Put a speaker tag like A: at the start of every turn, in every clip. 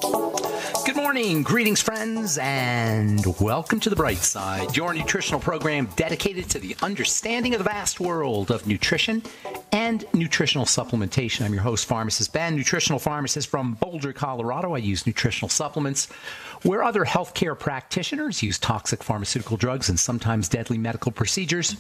A: Good morning, greetings friends, and welcome to The Bright Side, your nutritional program dedicated to the understanding of the vast world of nutrition and nutritional supplementation. I'm your host, Pharmacist Ben, nutritional pharmacist from Boulder, Colorado. I use nutritional supplements where other healthcare practitioners use toxic pharmaceutical drugs and sometimes deadly medical procedures.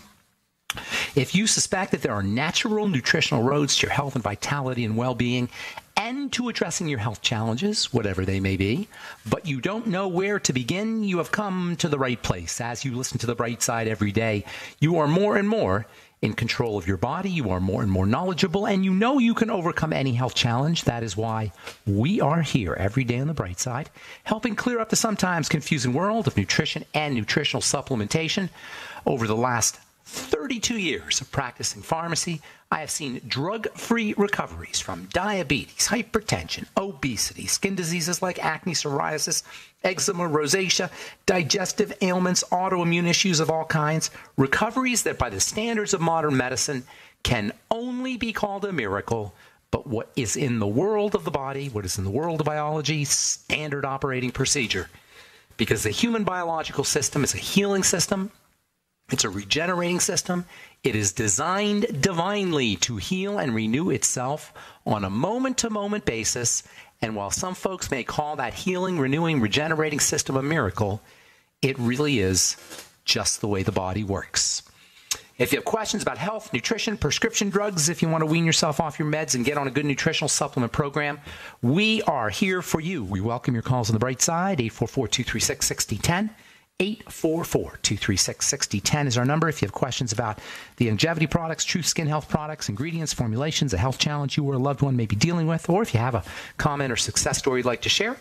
A: If you suspect that there are natural nutritional roads to your health and vitality and well-being and to addressing your health challenges, whatever they may be, but you don't know where to begin, you have come to the right place. As you listen to The Bright Side every day, you are more and more in control of your body, you are more and more knowledgeable, and you know you can overcome any health challenge. That is why we are here every day on The Bright Side, helping clear up the sometimes confusing world of nutrition and nutritional supplementation. Over the last 32 years of practicing pharmacy, I have seen drug-free recoveries from diabetes, hypertension, obesity, skin diseases like acne, psoriasis, eczema, rosacea, digestive ailments, autoimmune issues of all kinds, recoveries that by the standards of modern medicine can only be called a miracle, but what is in the world of the body, what is in the world of biology, standard operating procedure. Because the human biological system is a healing system, it's a regenerating system. It is designed divinely to heal and renew itself on a moment-to-moment basis. And while some folks may call that healing, renewing, regenerating system a miracle, it really is just the way the body works. If you have questions about health, nutrition, prescription drugs, if you want to wean yourself off your meds and get on a good nutritional supplement program, we are here for you. We welcome your calls on The Bright Side, 844-236-6010. 844-236-6010 is our number. If you have questions about the longevity products, true skin health products, ingredients, formulations, a health challenge you or a loved one may be dealing with, or if you have a comment or success story you'd like to share,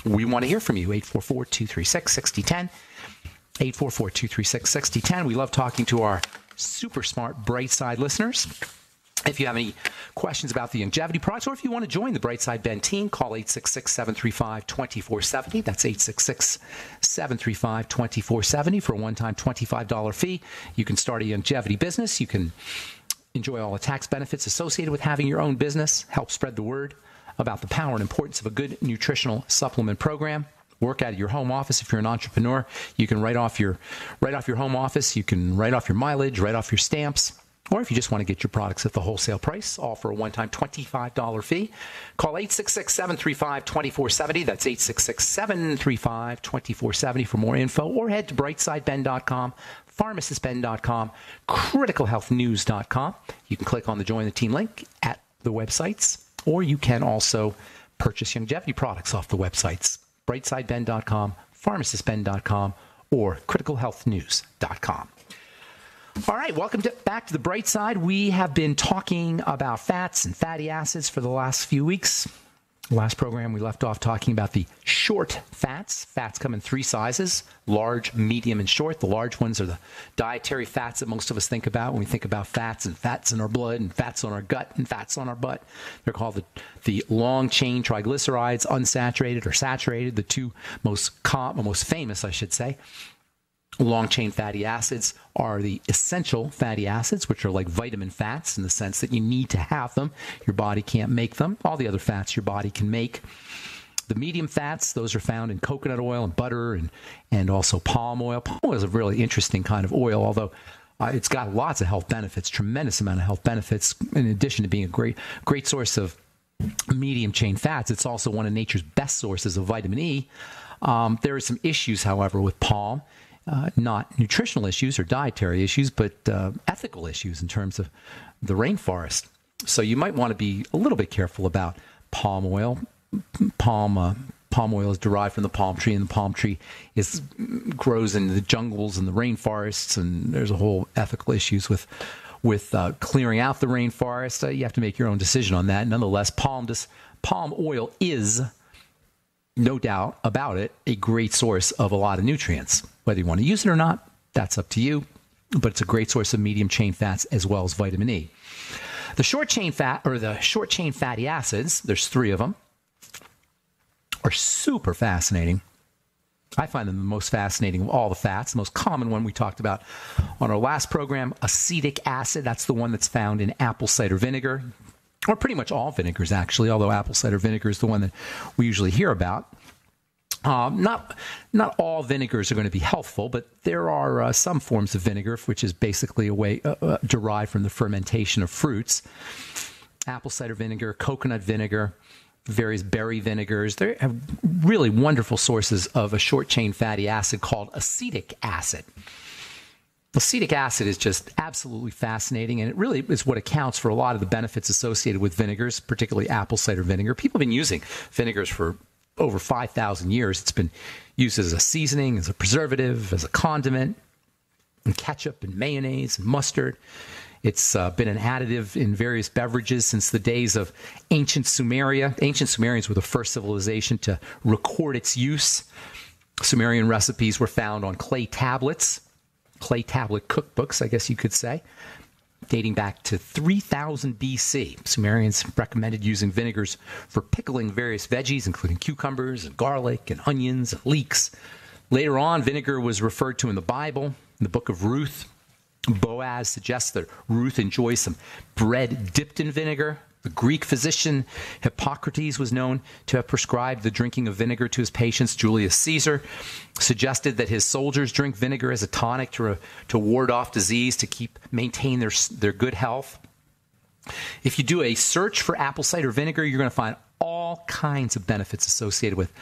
A: we want to hear from you. 844-236-6010. 844-236-6010. We love talking to our super smart Bright Side listeners. If you have any questions about the longevity products, or if you want to join the Bright Side Ben team, call 866-735-2470. That's 866-735-2470 for a one-time $25 fee. You can start a longevity business. You can enjoy all the tax benefits associated with having your own business, help spread the word about the power and importance of a good nutritional supplement program. Work out of your home office. If you're an entrepreneur, you can write off your home office. You can write off your mileage, write off your stamps. Or if you just want to get your products at the wholesale price, all for a one-time $25 fee, call 866-735-2470. That's 866-735-2470 for more info. Or head to brightsideben.com, pharmacistben.com, criticalhealthnews.com. You can click on the Join the Team link at the websites, or you can also purchase longevity products off the websites, brightsideben.com, pharmacistben.com, or criticalhealthnews.com. All right, welcome back to The Bright Side. We have been talking about fats and fatty acids for the last few weeks. Last program, we left off talking about the short fats. Fats come in three sizes, large, medium, and short. The large ones are the dietary fats that most of us think about when we think about fats and fats in our blood and fats on our gut and fats on our butt. They're called the long-chain triglycerides, unsaturated or saturated, the two most famous, I should say. Long-chain fatty acids are the essential fatty acids, which are like vitamin fats in the sense that you need to have them. Your body can't make them. All the other fats your body can make. The medium fats, those are found in coconut oil and butter and also palm oil. Palm oil is a really interesting kind of oil, although it's got lots of health benefits, tremendous amount of health benefits. In addition to being a great source of medium-chain fats, it's also one of nature's best sources of vitamin E. There are some issues, however, with palm. Not nutritional issues or dietary issues, but ethical issues in terms of the rainforest. So you might want to be a little bit careful about palm oil. Palm oil is derived from the palm tree, and the palm tree grows in the jungles and the rainforests, and there's a whole ethical issues with clearing out the rainforest. You have to make your own decision on that. Nonetheless, palm oil is, no doubt about it, a great source of a lot of nutrients. Whether you want to use it or not, that's up to you. But it's a great source of medium-chain fats as well as vitamin E. The short-chain fatty acids, there's three of them, are super fascinating. I find them the most fascinating of all the fats. The most common one we talked about on our last program, acetic acid. That's the one that's found in apple cider vinegar. or pretty much all vinegars actually, although apple cider vinegar is the one that we usually hear about. Not all vinegars are going to be healthful, but there are some forms of vinegar, which is basically a way derived from the fermentation of fruits. Apple cider vinegar, coconut vinegar, various berry vinegars. They have really wonderful sources of a short-chain fatty acid called acetic acid. Acetic acid is just absolutely fascinating, and it really is what accounts for a lot of the benefits associated with vinegars, particularly apple cider vinegar. People have been using vinegars for over 5,000 years. It's been used as a seasoning, as a preservative, as a condiment, in ketchup and mayonnaise and mustard. It's been an additive in various beverages since the days of ancient Sumeria. Ancient Sumerians were the first civilization to record its use. Sumerian recipes were found on clay tablet cookbooks, I guess you could say, dating back to 3000 BC. Sumerians recommended using vinegars for pickling various veggies, including cucumbers and garlic and onions and leeks. Later on, vinegar was referred to in the Bible, in the book of Ruth. Boaz suggests that Ruth enjoys some bread dipped in vinegar. The Greek physician Hippocrates was known to have prescribed the drinking of vinegar to his patients. Julius Caesar suggested that his soldiers drink vinegar as a tonic to ward off disease, to maintain their good health. If you do a search for apple cider vinegar, you're going to find all kinds of benefits associated with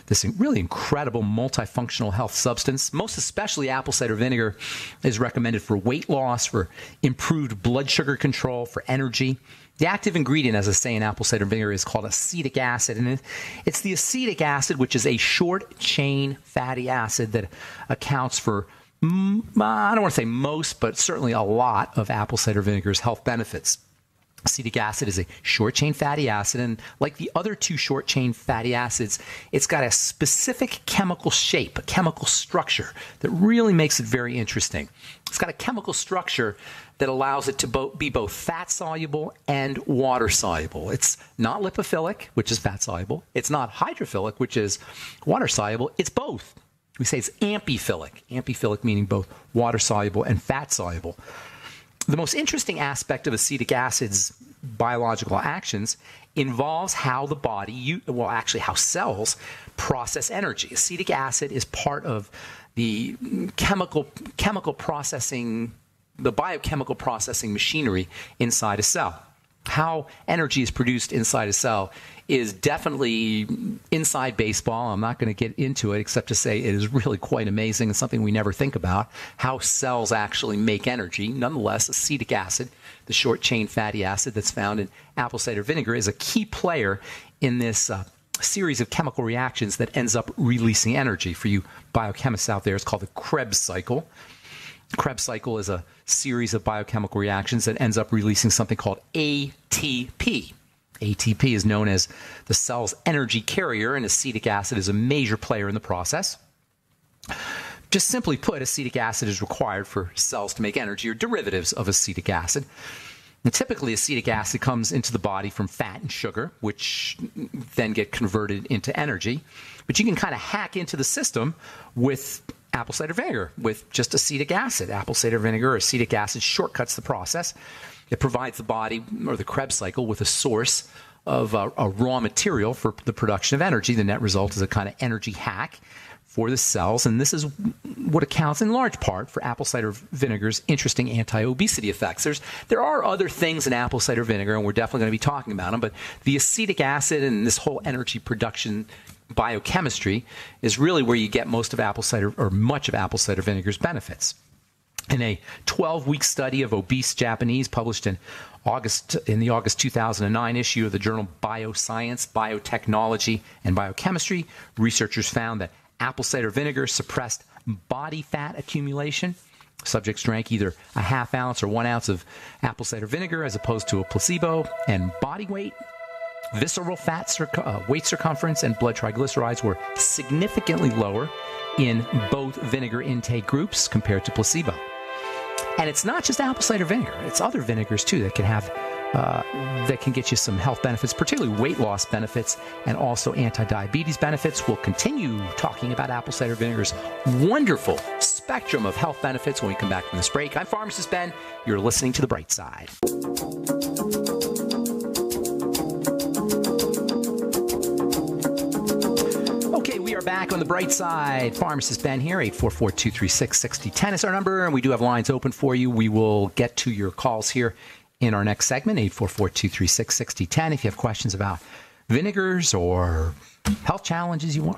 A: this really incredible multifunctional health substance. Most especially apple cider vinegar is recommended for weight loss, for improved blood sugar control, for energy. The active ingredient, as I say, in apple cider vinegar is called acetic acid, and it's the acetic acid, which is a short-chain fatty acid that accounts for, I don't want to say most, but certainly a lot of apple cider vinegar's health benefits. Acetic acid is a short-chain fatty acid, and like the other two short-chain fatty acids, it's got a specific chemical shape, a chemical structure that really makes it very interesting. It's got a chemical structure that allows it to be both fat-soluble and water-soluble. It's not lipophilic, which is fat-soluble. It's not hydrophilic, which is water-soluble. It's both. We say it's amphiphilic. Amphiphilic meaning both water-soluble and fat-soluble. The most interesting aspect of acetic acid's biological actions involves how the body, how cells process energy. Acetic acid is part of the chemical processing, the biochemical processing machinery inside a cell. How energy is produced inside a cell is definitely inside baseball. I'm not going to get into it except to say it is really quite amazing and something we never think about, how cells actually make energy. Nonetheless, acetic acid, the short-chain fatty acid that's found in apple cider vinegar, is a key player in this series of chemical reactions that ends up releasing energy. For you biochemists out there, it's called the Krebs cycle. The Krebs cycle is a series of biochemical reactions that ends up releasing something called ATP. ATP is known as the cell's energy carrier, and acetic acid is a major player in the process. Just simply put, acetic acid is required for cells to make energy, or derivatives of acetic acid. And typically, acetic acid comes into the body from fat and sugar, which then get converted into energy. But you can kind of hack into the system with apple cider vinegar, with just acetic acid. Apple cider vinegar or acetic acid shortcuts the process. It provides the body, or the Krebs cycle, with a source of a raw material for the production of energy. The net result is a kind of energy hack for the cells, and this is what accounts in large part for apple cider vinegar's interesting anti-obesity effects. There are other things in apple cider vinegar, and we're definitely going to be talking about them, but the acetic acid and this whole energy production biochemistry is really where you get most of apple cider, or much of apple cider vinegar's benefits. In a 12-week study of obese Japanese published in the August 2009 issue of the journal Bioscience, Biotechnology, and Biochemistry, researchers found that apple cider vinegar suppressed body fat accumulation. Subjects drank either a half ounce or 1 ounce of apple cider vinegar as opposed to a placebo, and body weight, visceral fat, waist circumference, and blood triglycerides were significantly lower in both vinegar intake groups compared to placebo. And it's not just apple cider vinegar; it's other vinegars too that can get you some health benefits, particularly weight loss benefits, and also anti-diabetes benefits. We'll continue talking about apple cider vinegar's wonderful spectrum of health benefits when we come back from this break. I'm Pharmacist Ben. You're listening to The Bright Side. back on the bright side. Pharmacist Ben here. 844-236-6010 is our number, and we do have lines open for you. We will get to your calls here in our next segment, 844-236-6010. If you have questions about vinegars or health challenges you or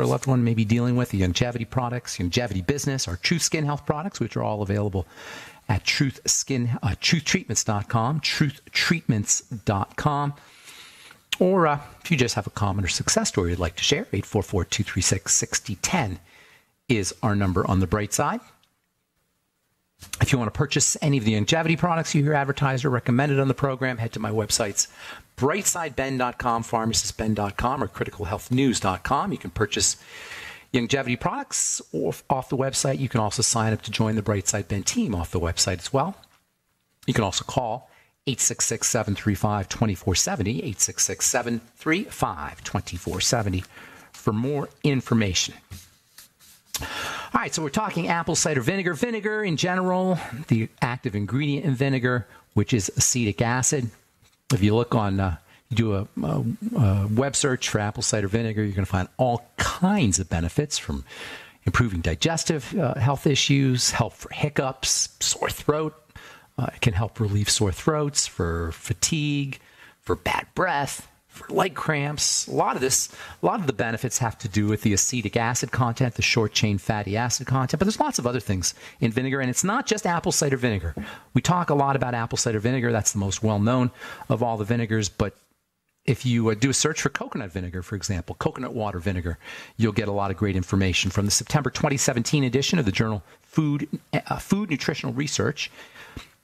A: a loved one may be dealing with, the longevity products, longevity business, or Truth Skin Health products, which are all available at truthtreatments.com, truthtreatments.com. Or if you just have a comment or success story you'd like to share, 844-236-6010 is our number on the bright side. If you want to purchase any of the longevity products you hear advertised or recommended on the program, head to my websites, brightsideben.com, pharmacistben.com, or criticalhealthnews.com. You can purchase longevity products off the website. You can also sign up to join the Brightside Ben team off the website as well. You can also call 866-735-2470, 866-735-2470 for more information. All right, so we're talking apple cider vinegar. Vinegar in general, the active ingredient in vinegar, which is acetic acid. If you look on, you do a web search for apple cider vinegar, you're going to find all kinds of benefits, from improving digestive health issues, help for hiccups, sore throat. It can help relieve sore throats, for fatigue, for bad breath, for leg cramps. A lot of the benefits have to do with the acetic acid content, the short-chain fatty acid content, but there's lots of other things in vinegar, and it's not just apple cider vinegar. We talk a lot about apple cider vinegar. That's the most well-known of all the vinegars, but if you do a search for coconut vinegar, for example, coconut water vinegar, you'll get a lot of great information. From the September 2017 edition of the journal Food Nutritional Research,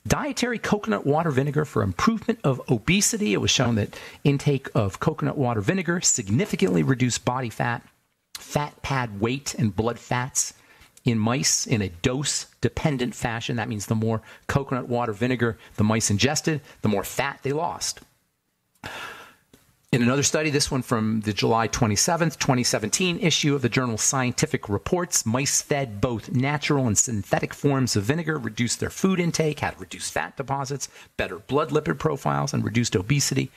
A: dietary coconut water vinegar for improvement of obesity. It was shown that intake of coconut water vinegar significantly reduced body fat, fat pad weight, and blood fats in mice in a dose-dependent fashion. That means the more coconut water vinegar the mice ingested, the more fat they lost. In another study, this one from the July 27th, 2017 issue of the journal Scientific Reports, mice fed both natural and synthetic forms of vinegar reduced their food intake, had reduced fat deposits, better blood lipid profiles, and reduced obesity,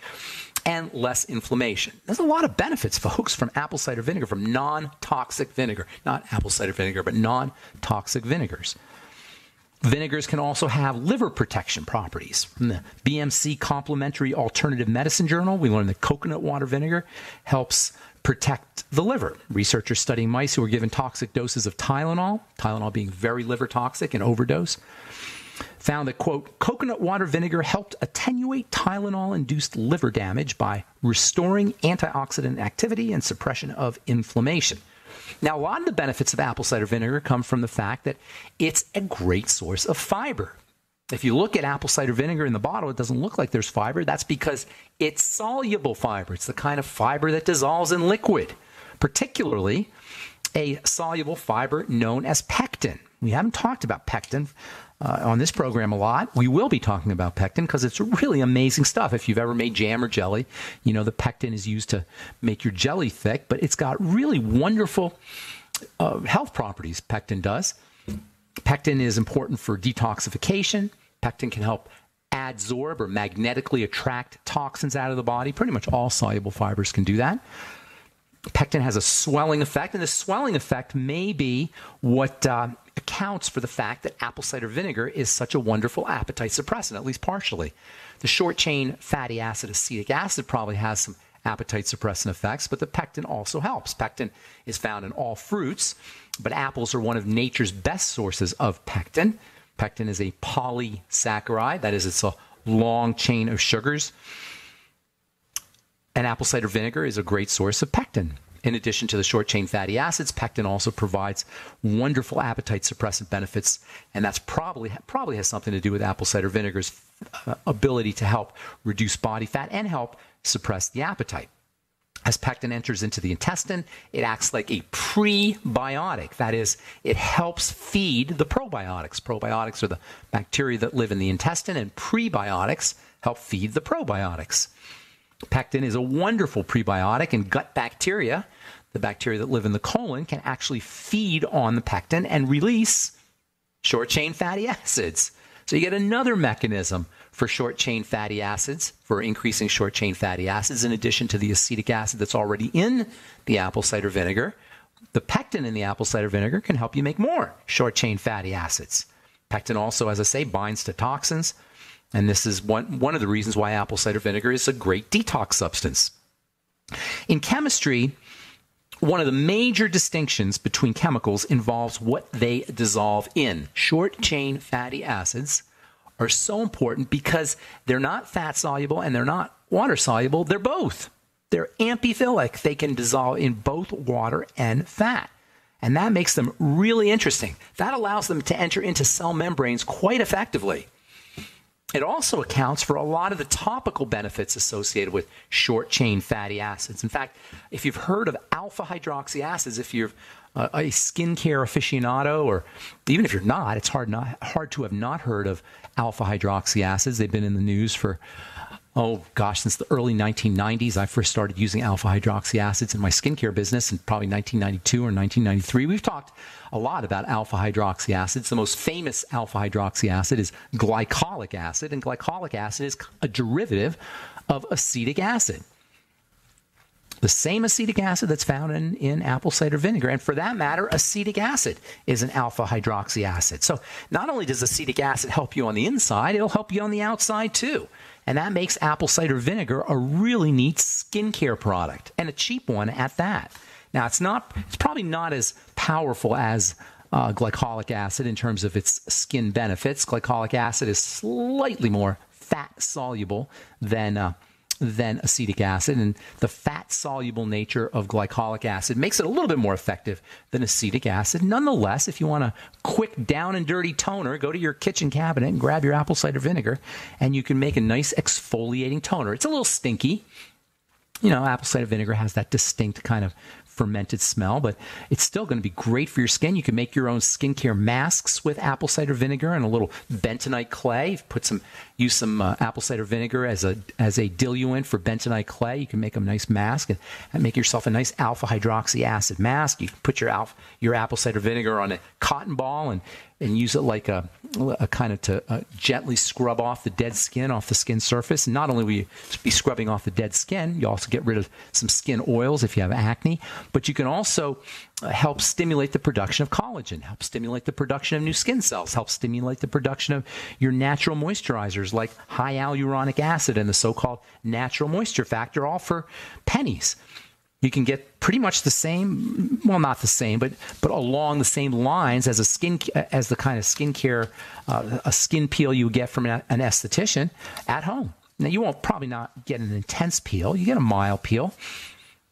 A: and less inflammation. There's a lot of benefits, folks, from apple cider vinegar, from non-toxic vinegar. Not apple cider vinegar, but non-toxic vinegars. Vinegars can also have liver protection properties. From the BMC Complementary Alternative Medicine Journal, we learned that coconut water vinegar helps protect the liver. Researchers studying mice who were given toxic doses of Tylenol being very liver toxic, and overdose, found that, quote, coconut water vinegar helped attenuate Tylenol-induced liver damage by restoring antioxidant activity and suppression of inflammation. Now, a lot of the benefits of apple cider vinegar come from the fact that it's a great source of fiber. If you look at apple cider vinegar in the bottle, it doesn't look like there's fiber. That's because it's soluble fiber. It's the kind of fiber that dissolves in liquid, particularly a soluble fiber known as pectin. We haven't talked about pectin on this program a lot. We will be talking about pectin because it's really amazing stuff. If you've ever made jam or jelly, you know the pectin is used to make your jelly thick, but it's got really wonderful health properties, pectin does. Pectin is important for detoxification. Pectin can help adsorb or magnetically attract toxins out of the body. Pretty much all soluble fibers can do that. Pectin has a swelling effect, and the swelling effect may be what accounts for the fact that apple cider vinegar is such a wonderful appetite suppressant, at least partially. The short-chain fatty acid acetic acid probably has some appetite suppressant effects, but the pectin also helps. Pectin is found in all fruits, but apples are one of nature's best sources of pectin. Pectin is a polysaccharide, that is, it's a long chain of sugars. And apple cider vinegar is a great source of pectin. In addition to the short-chain fatty acids, pectin also provides wonderful appetite suppressant benefits, and that's probably has something to do with apple cider vinegar's ability to help reduce body fat and help suppress the appetite. As pectin enters into the intestine, it acts like a prebiotic. That is, it helps feed the probiotics. Probiotics are the bacteria that live in the intestine, and prebiotics help feed the probiotics. Pectin is a wonderful prebiotic, and gut bacteria, the bacteria that live in the colon, can actually feed on the pectin and release short-chain fatty acids. So you get another mechanism for short-chain fatty acids, for increasing short-chain fatty acids, in addition to the acetic acid that's already in the apple cider vinegar. The pectin in the apple cider vinegar can help you make more short-chain fatty acids. Pectin also, as I say, binds to toxins, and this is one of the reasons why apple cider vinegar is a great detox substance. In chemistry, one of the major distinctions between chemicals involves what they dissolve in. Short-chain fatty acids are so important because they're not fat-soluble and they're not water-soluble. They're both. They're amphiphilic. They can dissolve in both water and fat. And that makes them really interesting. That allows them to enter into cell membranes quite effectively. It also accounts for a lot of the topical benefits associated with short-chain fatty acids. In fact, if you've heard of alpha-hydroxy acids, if you're a skincare aficionado, or even if you're not, it's hard to have not heard of alpha-hydroxy acids. They've been in the news for, since the early 1990s. I first started using alpha-hydroxy acids in my skincare business in probably 1992 or 1993. We've talked a lot about alpha-hydroxy acids. The most famous alpha-hydroxy acid is glycolic acid, and glycolic acid is a derivative of acetic acid. The same acetic acid that's found in apple cider vinegar. And for that matter, acetic acid is an alpha-hydroxy acid. So not only does acetic acid help you on the inside, it'll help you on the outside too. And that makes apple cider vinegar a really neat skincare product, and a cheap one at that. Now, it's probably not as powerful as glycolic acid in terms of its skin benefits. Glycolic acid is slightly more fat-soluble than acetic acid, and the fat-soluble nature of glycolic acid makes it a little bit more effective than acetic acid. Nonetheless, if you want a quick down and dirty toner, go to your kitchen cabinet and grab your apple cider vinegar, and you can make a nice exfoliating toner. It's a little stinky. You know, apple cider vinegar has that distinct kind of fermented smell, but it's still going to be great for your skin. You can make your own skincare masks with apple cider vinegar and a little bentonite clay. Use some apple cider vinegar as a diluent for bentonite clay. You can make a nice mask and make yourself a nice alpha hydroxy acid mask. You can put your apple cider vinegar on a cotton ball and use it like a kind of to gently scrub off the dead skin off the skin surface. And not only will you be scrubbing off the dead skin, you also get rid of some skin oils if you have acne, but you can also help stimulate the production of collagen, help stimulate the production of new skin cells, help stimulate the production of your natural moisturizers like high hyaluronic acid and the so-called natural moisture factor, all for pennies. You can get pretty much the same, well, not the same, but along the same lines as the kind of skincare, a skin peel you get from an esthetician at home. Now, you won't probably not get an intense peel. You get a mild peel.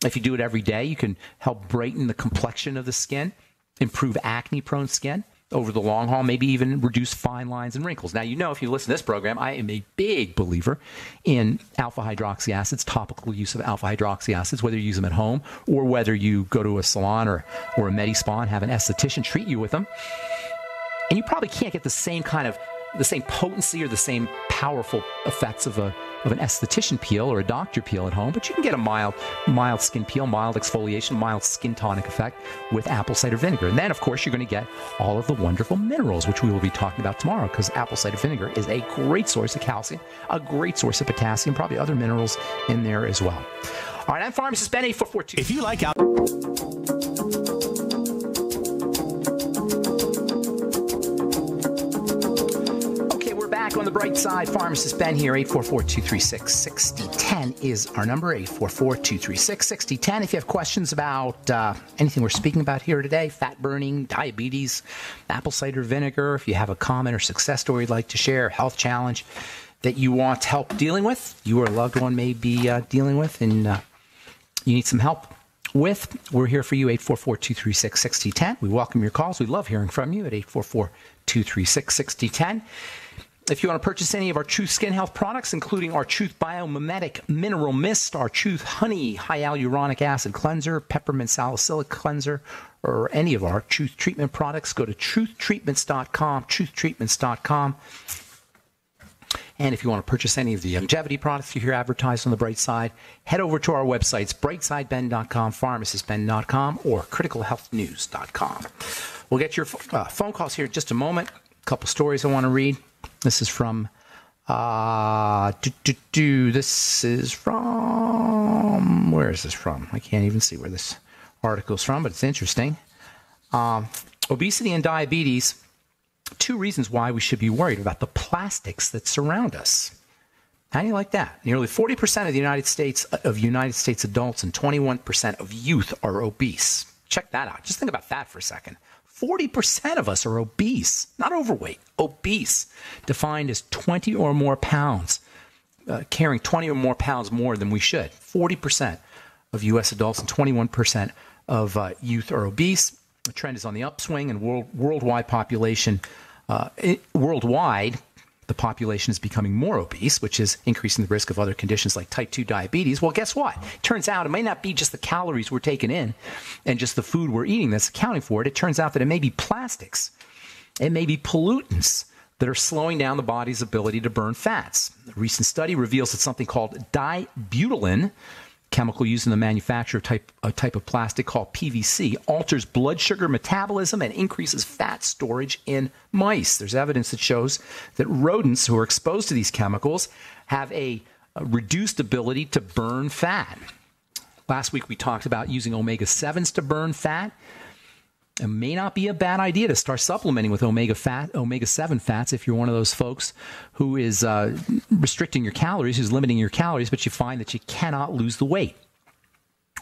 A: If you do it every day, you can help brighten the complexion of the skin, improve acne-prone skin over the long haul, maybe even reduce fine lines and wrinkles. Now, you know, if you listen to this program, I am a big believer in alpha-hydroxy acids, topical use of alpha-hydroxy acids, whether you use them at home or whether you go to a salon or a med-spa and have an esthetician treat you with them. And you probably can't get the same potency or the same powerful effects of an esthetician peel or a doctor peel at home, but you can get a mild skin peel, mild exfoliation, mild skin tonic effect with apple cider vinegar. And then, of course, you're going to get all of the wonderful minerals, which we will be talking about tomorrow, because apple cider vinegar is a great source of calcium, a great source of potassium, probably other minerals in there as well. All right, I'm Pharmacist Ben, 8442.
B: If you like
A: on the bright side, Pharmacist Ben here, 844-236-6010 is our number, 844-236-6010. If you have questions about anything we're speaking about here today, fat burning, diabetes, apple cider vinegar, if you have a comment or success story you'd like to share, health challenge that you want help dealing with, you or a loved one may be dealing with, and you need some help with, we're here for you, 844-236-6010. We welcome your calls. We love hearing from you at 844-236-6010. If you want to purchase any of our Truth Skin Health products, including our Truth Biomimetic Mineral Mist, our Truth Honey Hyaluronic Acid Cleanser, Peppermint Salicylic Cleanser, or any of our Truth Treatment products, go to truthtreatments.com, truthtreatments.com. And if you want to purchase any of the longevity products you hear advertised on the Bright Side, head over to our websites, brightsideben.com, pharmacistben.com, or criticalhealthnews.com. We'll get your phone calls here in just a moment. A couple stories I want to read. This is from, this is from, where is this from? I can't even see where this article is from, but it's interesting. Obesity and diabetes, 2 reasons why we should be worried about the plastics that surround us. How do you like that? Nearly 40% of the United States adults and 21% of youth are obese. Check that out. Just think about that for a second. 40% of us are obese, not overweight, obese, defined as 20 or more pounds, carrying 20 or more pounds more than we should. 40% of U.S. adults and 21% of youth are obese. The trend is on the upswing, and worldwide, the population is becoming more obese, which is increasing the risk of other conditions like type 2 diabetes. Well, guess what? Turns out it may not be just the calories we're taking in and just the food we're eating that's accounting for it. It turns out that it may be plastics. It may be pollutants that are slowing down the body's ability to burn fats. A recent study reveals that something called dibutylene, chemical used in the manufacture of a type of plastic called PVC, alters blood sugar metabolism and increases fat storage in mice. There's evidence that shows that rodents who are exposed to these chemicals have a reduced ability to burn fat. Last week we talked about using omega-7s to burn fat. It may not be a bad idea to start supplementing with omega-7 fats if you're one of those folks who is restricting your calories, who's limiting your calories, but you find that you cannot lose the weight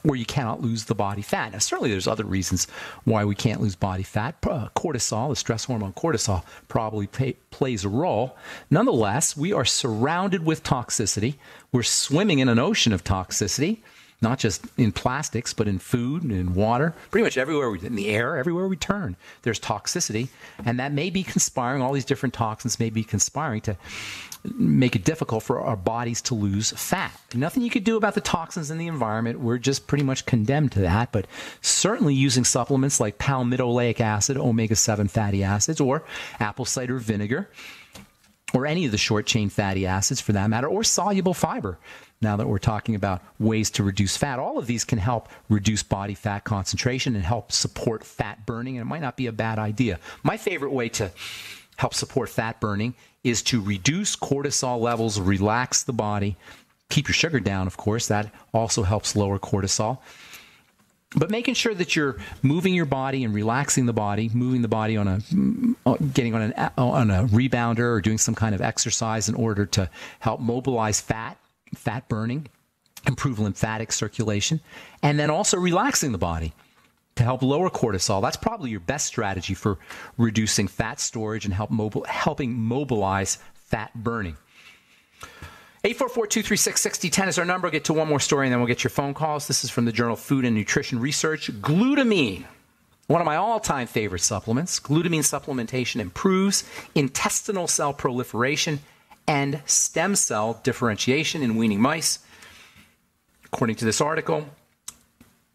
A: or you cannot lose the body fat. Now, certainly there's other reasons why we can't lose body fat. Cortisol, the stress hormone cortisol, probably plays a role. Nonetheless, we are surrounded with toxicity. We're swimming in an ocean of toxicity. Not just in plastics, but in food and in water, pretty much everywhere, in the air, everywhere we turn, there's toxicity. And that may be conspiring, all these different toxins may be conspiring to make it difficult for our bodies to lose fat. Nothing you could do about the toxins in the environment. We're just pretty much condemned to that. But certainly using supplements like palmitoleic acid, omega-7 fatty acids, or apple cider vinegar, or any of the short-chain fatty acids for that matter, or soluble fiber. Now that we're talking about ways to reduce fat, all of these can help reduce body fat concentration and help support fat burning, and it might not be a bad idea. My favorite way to help support fat burning is to reduce cortisol levels, relax the body, keep your sugar down, of course. That also helps lower cortisol. But making sure that you're moving your body and relaxing the body, moving the body getting on a rebounder or doing some kind of exercise in order to help mobilize fat burning, improve lymphatic circulation, and then also relaxing the body to help lower cortisol. That's probably your best strategy for reducing fat storage and helping mobilize fat burning. 844-236-6010 is our number. We'll get to one more story and then we'll get your phone calls. This is from the journal Food and Nutrition Research. Glutamine, one of my all-time favorite supplements. Glutamine supplementation improves intestinal cell proliferation and stem cell differentiation in weaning mice. According to this article,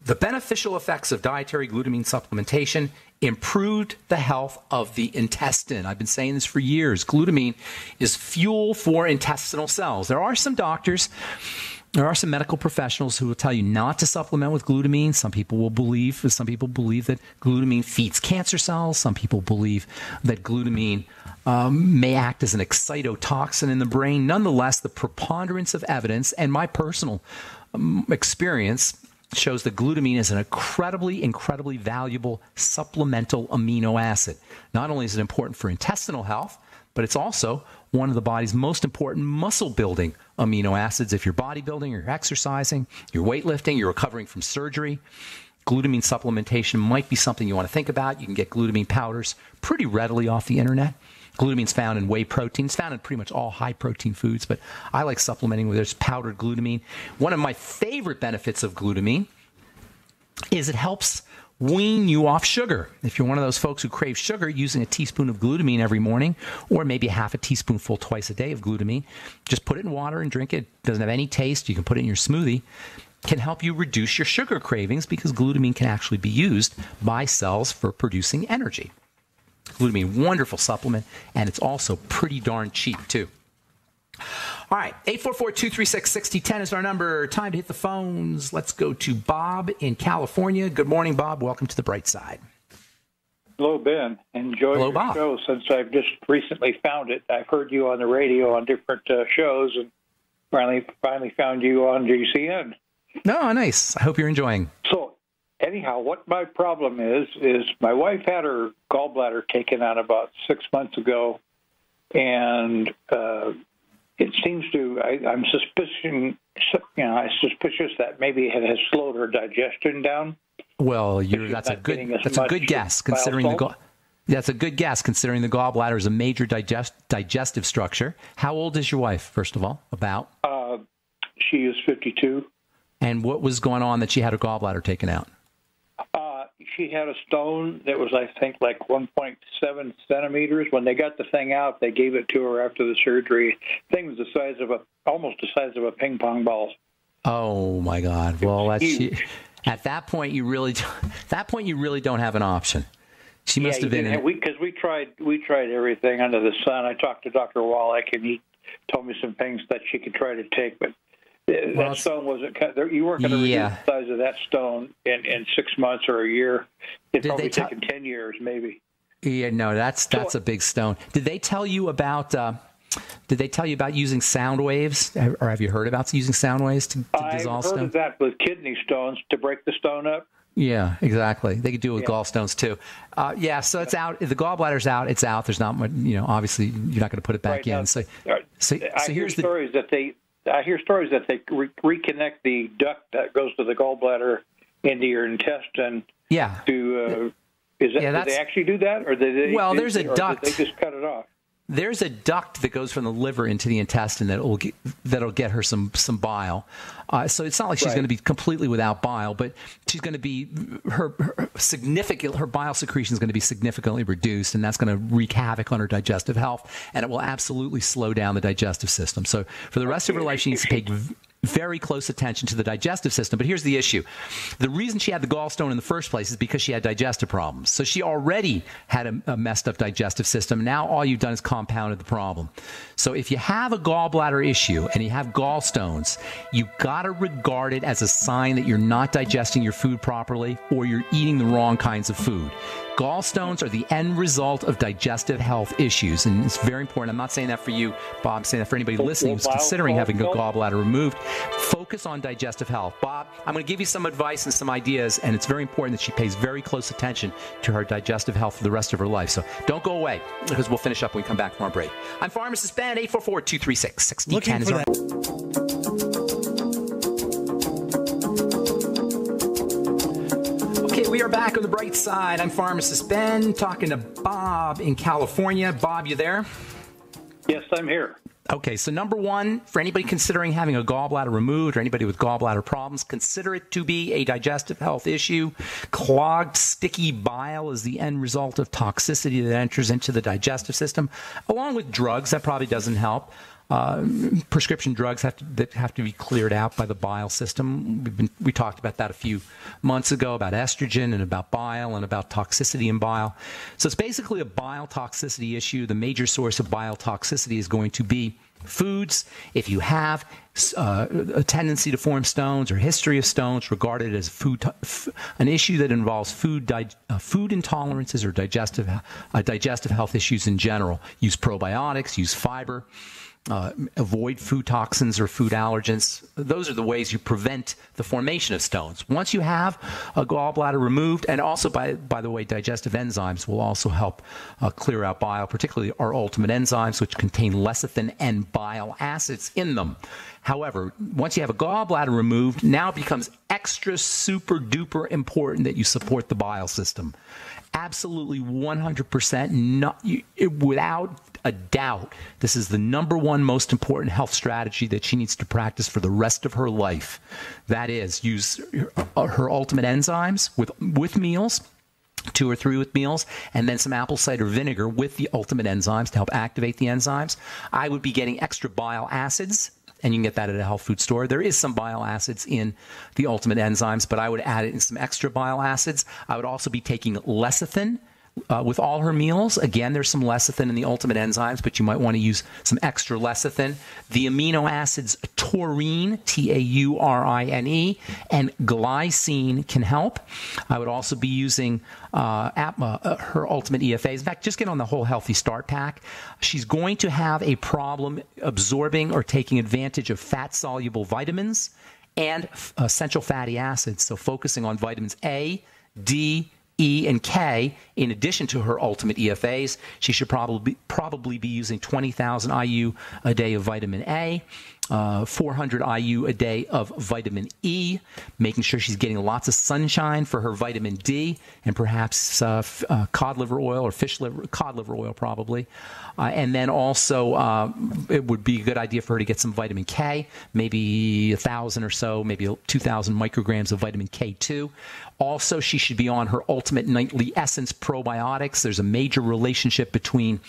A: the beneficial effects of dietary glutamine supplementation improved the health of the intestine. I've been saying this for years. Glutamine is fuel for intestinal cells. There are some doctors, there are some medical professionals who will tell you not to supplement with glutamine. Some people believe that glutamine feeds cancer cells. Some people believe that glutamine may act as an excitotoxin in the brain. Nonetheless, the preponderance of evidence and my personal experience shows that glutamine is an incredibly valuable supplemental amino acid. Not only is it important for intestinal health, but it's also one of the body's most important muscle-building amino acids. If you're bodybuilding, you're exercising, you're weightlifting, you're recovering from surgery, glutamine supplementation might be something you want to think about. You can get glutamine powders pretty readily off the internet. Glutamine's found in whey protein. It's found in pretty much all high-protein foods, but I like supplementing with this powdered glutamine. One of my favorite benefits of glutamine is it helps wean you off sugar. If you're one of those folks who crave sugar, using a teaspoon of glutamine every morning, or maybe half a teaspoonful twice a day of glutamine, just put it in water and drink it. It doesn't have any taste. You can put it in your smoothie. Can help you reduce your sugar cravings because glutamine can actually be used by cells for producing energy. Glutamine, wonderful supplement, and it's also pretty darn cheap, too. All right, 844-236-6010 is our number. Time to hit the phones. Let's go to Bob in California. Good morning, Bob. Welcome to the Bright Side.
B: Hello, Ben. Enjoy
A: Hello,
B: your
A: Bob.
B: show since I've just recently found it. I've heard you on the radio on different shows, and finally found you on GCN.
A: No, nice. I hope you're enjoying.
B: So, anyhow, what my problem is my wife had her gallbladder taken out about 6 months ago, and it seems to. I'm suspicious that maybe it has slowed her digestion down.
A: Well, that's a good guess considering that's a good guess considering the gallbladder is a major digestive structure. How old is your wife, first of all? About?
B: She is 52.
A: And what was going on that she had her gallbladder taken out?
B: She had a stone that was, I think, like 1.7 centimeters. When they got the thing out, they gave it to her after the surgery. The thing was almost the size of a ping pong ball.
A: Oh my God! Well, at that point you really don't have an option. She must have been
B: because we tried everything under the sun. I talked to Dr. Wallach, and he told me some things that she could try to take, but that stone wasn't. You weren't going to reduce the size of that stone in 6 months or a year. It's probably taken 10 years, maybe. Yeah, no, that's a big stone. Did they tell you about? Did they tell you about using sound waves, or have you heard about using sound waves to dissolve stone? I've heard of that with kidney stones to break the stone up. Yeah, exactly. They could do it with gallstones too. So it's out. If the gallbladder's out, it's out. There's not much. Obviously, you're not going to put it back in. I hear stories that they reconnect the duct that goes to the gallbladder into your intestine. Yeah. Do they actually do that, or there's a duct? Did they just cut it off? There's a duct that goes from the liver into the intestine that'll get her some bile. So it's not like she's going to be completely without bile, but she's going to be her bile secretion is going to be significantly reduced, and that's going to wreak havoc on her digestive health, and it will absolutely slow down the digestive system. So for the rest of her life, she needs to take very close attention to the digestive system. But here's the issue. The reason she had the gallstone in the first place is because she had digestive problems. So she already had a messed up digestive system. Now all you've done is compounded the problem. So if you have a gallbladder issue and you have gallstones, you got to regard it as a sign that you're not digesting your food properly or you're eating the wrong kinds of food. Gallstones are the end result of digestive health issues, and it's very important. I'm not saying that for you, Bob. I'm saying that for anybody listening who's considering having a gallbladder removed. Focus on digestive health. Bob, I'm going to give you some advice and some ideas, and it's very important that she pays very close attention to her digestive health for the rest of her life. So don't go away, because we'll finish up when we come back from our break. I'm Pharmacist Ben, 844-236-6010 is our... Okay, we are back on the bright side. I'm Pharmacist Ben, talking to Bob in California. Bob, you there? Yes, I'm here.
A: Okay, so number one, for anybody considering having a gallbladder removed or anybody with gallbladder problems, consider it to be a digestive health issue. Clogged, sticky bile is the end result of toxicity that enters into the digestive system, along with drugs. That probably doesn't help. Prescription drugs have to be cleared out by the bile system. We talked about that a few months ago, about estrogen and about bile and about toxicity in bile. So it's basically a bile toxicity issue. The major source of bile toxicity is going to be foods. If you have a tendency to form stones or history of stones, regarded as an issue that involves food intolerances or digestive health issues in general. Use probiotics, use fiber. Avoid food toxins or food allergens. Those are the ways you prevent the formation of stones. Once you have a gallbladder removed, and also, by the way, digestive enzymes will also help clear out bile, particularly our ultimate enzymes, which contain lecithin and bile acids in them. However, once you have a gallbladder removed, now it becomes extra super duper important that you support the bile system. Absolutely 100%, without a doubt, this is the number one most important health strategy that she needs to practice for the rest of her life. That is, use her ultimate enzymes with meals, 2 or 3 with meals, and then some apple cider vinegar with the ultimate enzymes to help activate the enzymes. I would be getting extra bile acids, and you can get that at a health food store. There is some bile acids in the ultimate enzymes, but I would add it in some extra bile acids. I would also be taking lecithin with all her meals. Again, there's some lecithin in the Ultimate Enzymes, but you might want to use some extra lecithin. The amino acids taurine, Taurine, and glycine can help. I would also be using her Ultimate EFAs. In fact, just get on the whole Healthy Start pack. She's going to have a problem absorbing or taking advantage of fat-soluble vitamins and essential fatty acids. So focusing on vitamins A, D, E, and K, in addition to her Ultimate EFAs, she should probably be using 20,000 IU a day of vitamin A, 400 IU a day of vitamin E, making sure she's getting lots of sunshine for her vitamin D, and perhaps cod liver oil or cod liver oil probably. And then also it would be a good idea for her to get some vitamin K, maybe 1,000 or so, maybe 2,000 micrograms of vitamin K2. Also, she should be on her Ultimate Nightly Essence probiotics. There's a major relationship between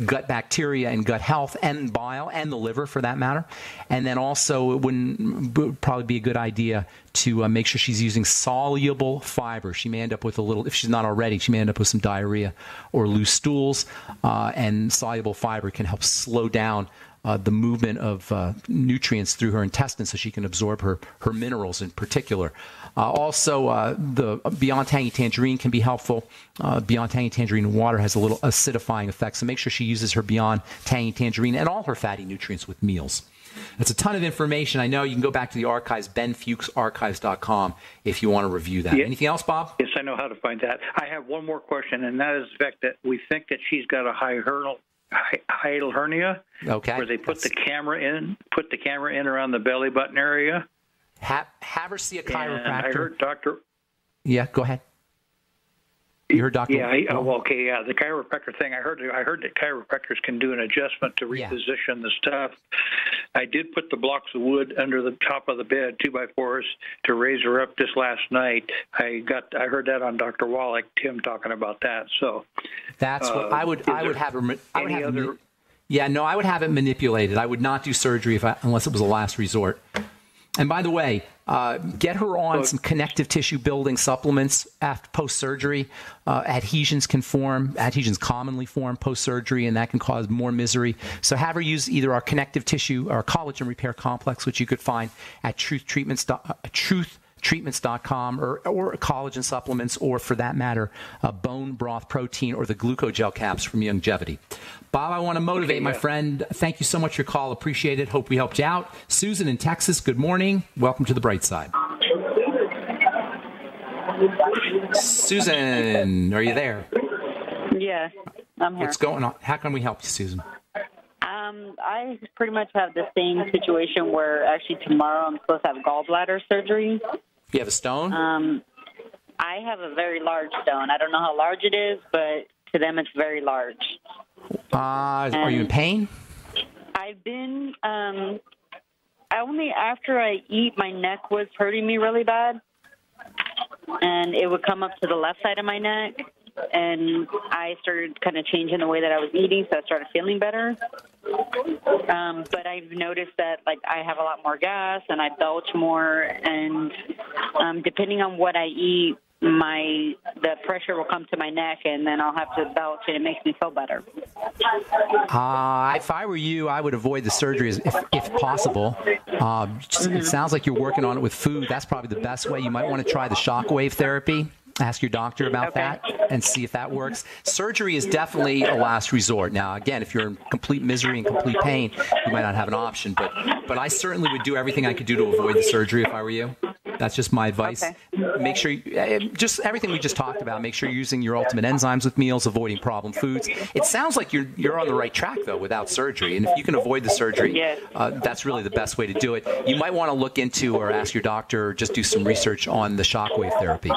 A: gut bacteria and gut health and bile and the liver for that matter. And then also it would probably be a good idea to make sure she's using soluble fiber. She may end up with a little, if she's not already, she may end up with some diarrhea or loose stools, and soluble fiber can help slow down the movement of nutrients through her intestines so she can absorb her minerals in particular. Also, the Beyond Tangy Tangerine can be helpful. Beyond Tangy Tangerine water has a little acidifying effect, so make sure she uses her Beyond Tangy Tangerine and all her fatty nutrients with meals. That's a ton of information. I know you can go back to the archives, benfuchsarchives.com, if you want to review that. Yeah. Anything else, Bob?
B: Yes, I know how to find that. I have one more question, and that is the fact that we think that she's got a hiatal hernia, where they put the camera in around the belly button area.
A: Have her see a chiropractor.
B: And I heard Dr.
A: Yeah, go ahead. You heard Dr.
B: Yeah, the chiropractor thing. I heard that chiropractors can do an adjustment to reposition the stuff. I did put the blocks of wood under the top of the bed, 2x4s, to raise her up this last night. I heard that on Dr. Wallach, Tim talking about that. So
A: that's what I would have her. I would have it manipulated. I would not do surgery unless it was a last resort. And by the way, get her on some connective tissue building supplements after post-surgery. Adhesions commonly form post-surgery, and that can cause more misery. So have her use either our connective tissue or collagen repair complex, which you could find at truth.treatments.com, or collagen supplements, or for that matter, bone broth protein or the glucogel caps from Youngevity. Bob, I want to motivate my friend. Thank you so much for your call. Appreciate it. Hope we helped you out. Susan in Texas, good morning. Welcome to the bright side. Susan, are you there?
C: Yeah, I'm here.
A: What's going on? How can we help you, Susan?
C: I pretty much have the same situation where actually tomorrow I'm supposed to have gallbladder surgery.
A: You have a stone?
C: I have a very large stone. I don't know how large it is, but to them it's very large.
A: Are you in pain?
C: I've been, only after I eat, my neck was hurting me really bad. And it would come up to the left side of my neck. And I started kind of changing the way that I was eating, so I started feeling better. But I've noticed that, like, I have a lot more gas and I belch more. And depending on what I eat, the pressure will come to my neck, and then I'll have to belch, and it makes me feel better.
A: If I were you, I would avoid the surgery if possible. It sounds like you're working on it with food. That's probably the best way. You might want to try the shockwave therapy. Ask your doctor about that and see if that works. Surgery is definitely a last resort. Now, again, if you're in complete misery and complete pain, you might not have an option. But I certainly would do everything I could do to avoid the surgery if I were you. That's just my advice. Make sure just everything we just talked about. Make sure you're using your Ultimate Enzymes with meals, avoiding problem foods. It sounds like you're on the right track though without surgery, and if you can avoid the surgery, that's really the best way to do it. You might want to look into or ask your doctor or just do some research on the shockwave therapy.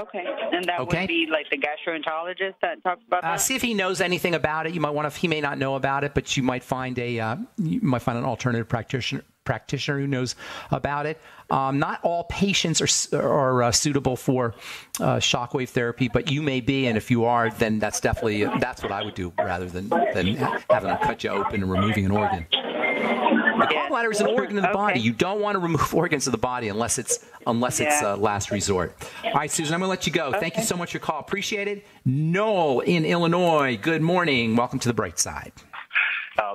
C: Okay, and that would be like the gastroenterologist that talks about that.
A: See if he knows anything about it. You might want to. He may not know about it, but you might find an alternative practitioner who knows about it. Not all patients are suitable for shockwave therapy, but you may be, and if you are, then that's what I would do rather than having them cut you open and removing an organ. The gallbladder is an organ of the body. You don't want to remove organs of the body unless it's last resort. All right, Susan, I'm going to let you go. Thank you so much for your call. Appreciate it. Noel in Illinois, good morning. Welcome to the Bright Side.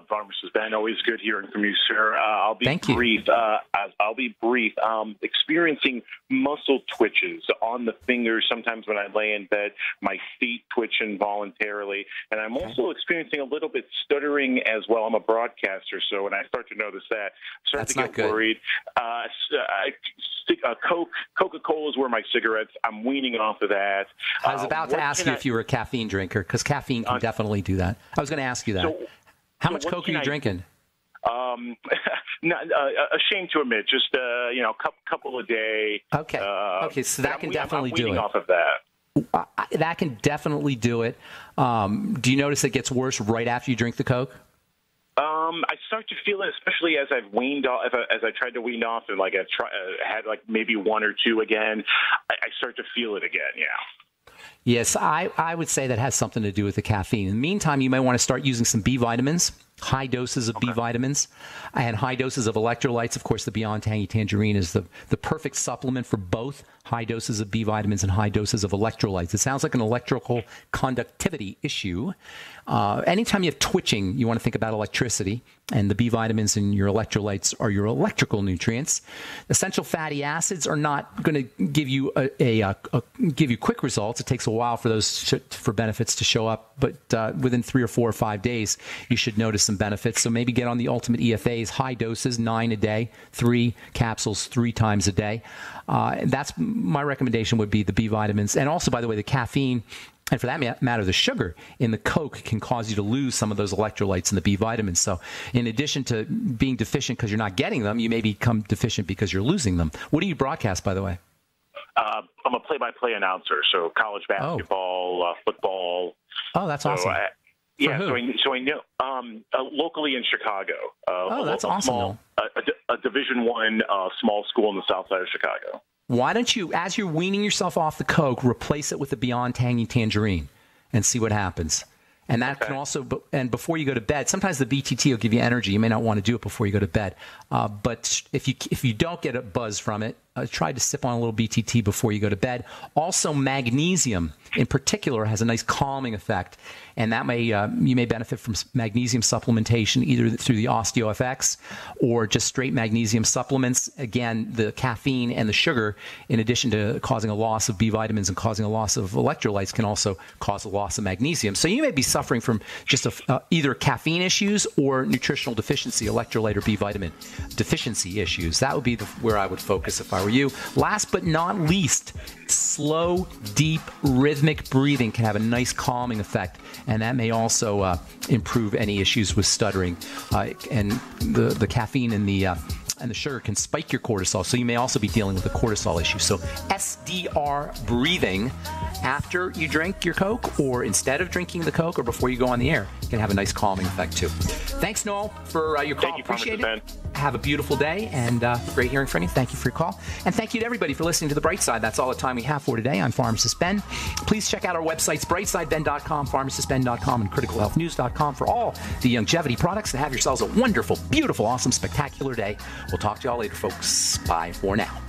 D: Pharmacist Ben, always good hearing from you, sir. I'll be
A: Thank
D: brief. I'll be brief. Experiencing muscle twitches on the fingers. Sometimes when I lay in bed, my feet twitch involuntarily. And I'm also experiencing a little bit stuttering as well. I'm a broadcaster, so when I start to notice that, I start to get worried. Coca-Cola is where my cigarettes. I'm weaning off of that.
A: I was about to ask you if you were a caffeine drinker, because caffeine can definitely do that. I was going to ask you that. How much Coke are you drinking?
D: Not, ashamed to admit, just a couple a day.
A: Okay, so that can definitely do it.
D: Off of that.
A: That can definitely do it. Do you notice it gets worse right after you drink the Coke?
D: I start to feel it, especially as I've weaned off. As I tried to wean off, and had maybe one or two again, I start to feel it again. Yeah.
A: Yes, I would say that has something to do with the caffeine. In the meantime, you may want to start using some B vitamins, high doses of B vitamins, and high doses of electrolytes. Of course, the Beyond Tangy Tangerine is the perfect supplement for both high doses of B vitamins and high doses of electrolytes. It sounds like an electrical conductivity issue. Anytime you have twitching, you want to think about electricity, and the B vitamins and your electrolytes are your electrical nutrients. Essential fatty acids are not going to give you give you quick results. It takes a while for those for benefits to show up, but within 3 or 4 or 5 days, you should notice some benefits. So maybe get on the Ultimate EFAs, high doses, 9 a day, 3 capsules 3 times a day. That's my recommendation would be the B vitamins. And also, by the way, the caffeine, and for that matter, the sugar in the Coke can cause you to lose some of those electrolytes in the B vitamins. So in addition to being deficient because you're not getting them, you may become deficient because you're losing them. What do you broadcast, by the way?
D: I'm a play-by-play announcer, so college basketball, football.
A: Oh, that's awesome.
D: So I know locally in Chicago.
A: That's awesome.
D: A Division I small school in the south side of Chicago.
A: Why don't you, as you're weaning yourself off the Coke, replace it with the Beyond Tangy Tangerine and see what happens? And that can also, and before you go to bed, sometimes the BTT will give you energy. You may not want to do it before you go to bed. But if you don't get a buzz from it, try to sip on a little BTT before you go to bed. Also, magnesium in particular has a nice calming effect. And that may you may benefit from magnesium supplementation either through the OsteoFX or just straight magnesium supplements. Again, the caffeine and the sugar, in addition to causing a loss of B vitamins and causing a loss of electrolytes, can also cause a loss of magnesium. So you may be suffering from just either caffeine issues or nutritional deficiency, electrolyte or B vitamin deficiency issues. That would be where I would focus if I were you. Last but not least, slow, deep, rhythmic breathing can have a nice calming effect, and that may also improve any issues with stuttering. And the caffeine and the sugar can spike your cortisol, so you may also be dealing with a cortisol issue. So SDR breathing after you drink your Coke or instead of drinking the Coke or before you go on the air can have a nice calming effect too. Thanks, Noel, for your call.
D: Thank you,
A: appreciate it.
D: Ben.
A: Have a beautiful day, and great hearing from you. Thank you for your call. And thank you to everybody for listening to The Bright Side. That's all the time we have for today. I'm Pharmacist Ben. Please check out our websites, brightsideben.com, pharmacistben.com, and criticalhealthnews.com for all the longevity products. And have yourselves a wonderful, beautiful, awesome, spectacular day. We'll talk to y'all later, folks. Bye for now.